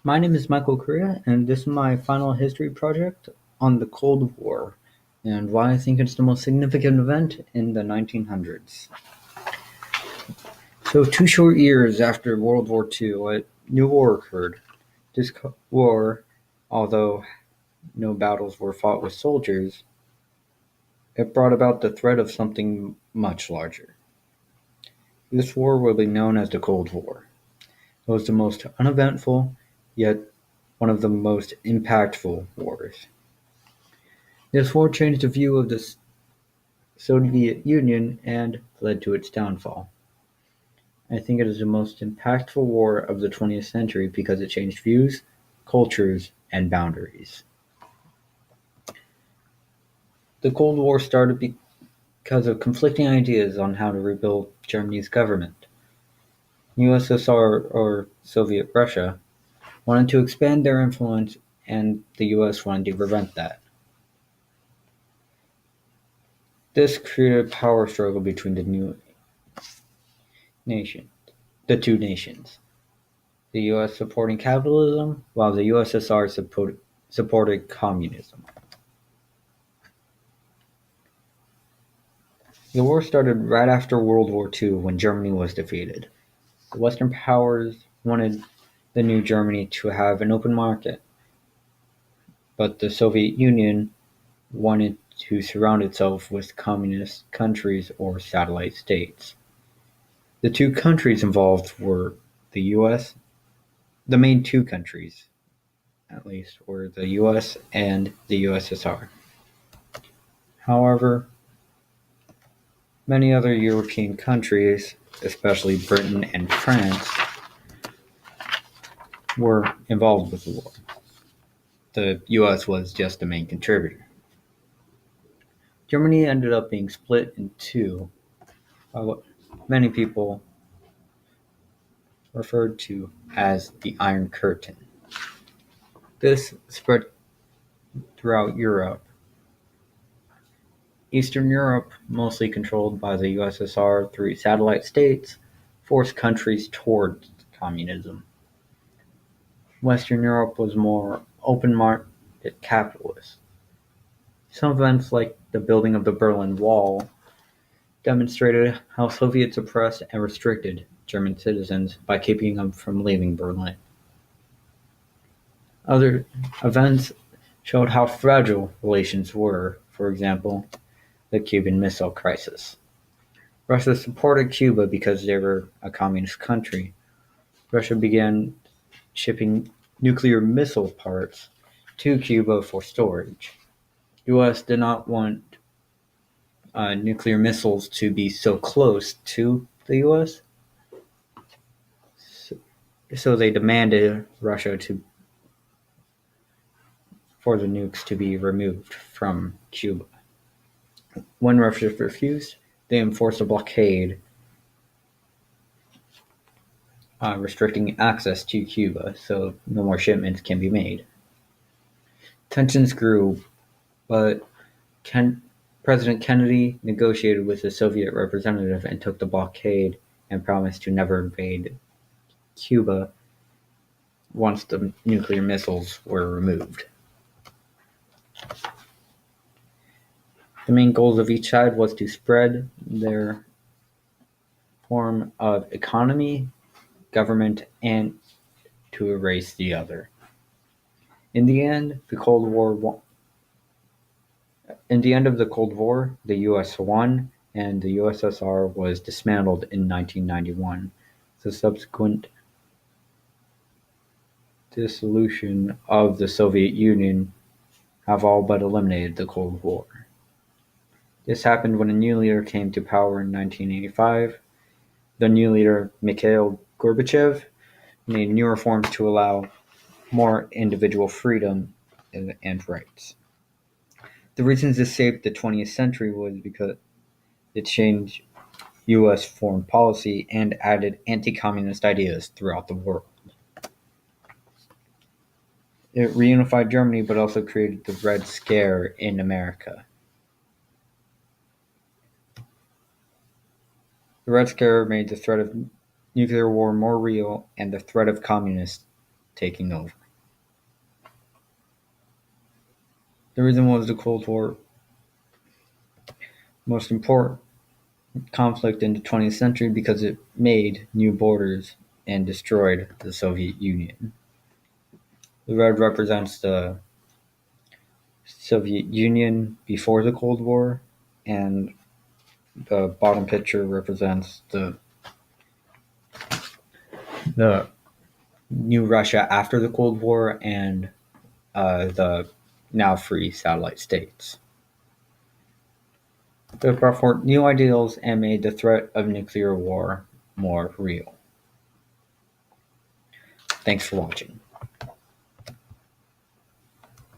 My name is Michael Correa, and this is my final history project on the Cold War and why I think it's the most significant event in the 1900s. So, 2 short years after World War II, a new war occurred. This war, although no battles were fought with soldiers, it brought about the threat of something much larger. This war will be known as the Cold War. It was the most uneventful, yet one of the most impactful wars. This war changed the view of the Soviet Union and led to its downfall. I think it is the most impactful war of the 20th century because it changed views, cultures, and boundaries. The Cold War started because of conflicting ideas on how to rebuild Germany's government. USSR, or Soviet Russia, wanted to expand their influence, and the US wanted to prevent that. This created a power struggle between nation, the two nations. The US supporting capitalism, while the USSR supported communism. The war started right after World War II when Germany was defeated. The Western powers wanted the new Germany to have an open market, but the Soviet Union wanted to surround itself with communist countries or satellite states. The two countries involved were the US, the main two countries, at least, were the US and the USSR. However, many other European countries, especially Britain and France, were involved with the war. The US was just the main contributor. Germany ended up being split in two by what many people referred to as the Iron Curtain. This spread throughout Europe. Eastern Europe, mostly controlled by the USSR through satellite states, forced countries towards communism. Western Europe was more open market capitalist. Some events like the building of the Berlin Wall demonstrated how Soviets oppressed and restricted German citizens by keeping them from leaving Berlin. Other events showed how fragile relations were, for example, the Cuban Missile Crisis. Russia supported Cuba because they were a communist country. Russia began shipping nuclear missile parts to Cuba for storage. U.S. did not want nuclear missiles to be so close to the U.S., so they demanded Russia for the nukes to be removed from Cuba. When Russia refused, they enforced a blockade restricting access to Cuba so no more shipments can be made. Tensions grew, but President Kennedy negotiated with the Soviet representative and took the blockade and promised to never invade Cuba once the nuclear missiles were removed. The main goals of each side was to spread their form of economy, government, and to erase the other. In the end, in the end of the Cold War, the US won and the USSR was dismantled in 1991. The subsequent dissolution of the Soviet Union have all but eliminated the Cold War. This happened when a new leader came to power in 1985. The new leader, Mikhail Gorbachev, made new reforms to allow more individual freedom and rights. The reasons this shaped the 20th century was because it changed US foreign policy and added anti-communist ideas throughout the world. It reunified Germany but also created the Red Scare in America. The Red Scare made the threat of nuclear war more real and the threat of communists taking over. The reason was the Cold War most important conflict in the 20th century because it made new borders and destroyed the Soviet Union. The red represents the Soviet Union before the Cold War, and the bottom picture represents the new Russia after the Cold War and the now free satellite states. They brought forth new ideals and made the threat of nuclear war more real. Thanks for watching.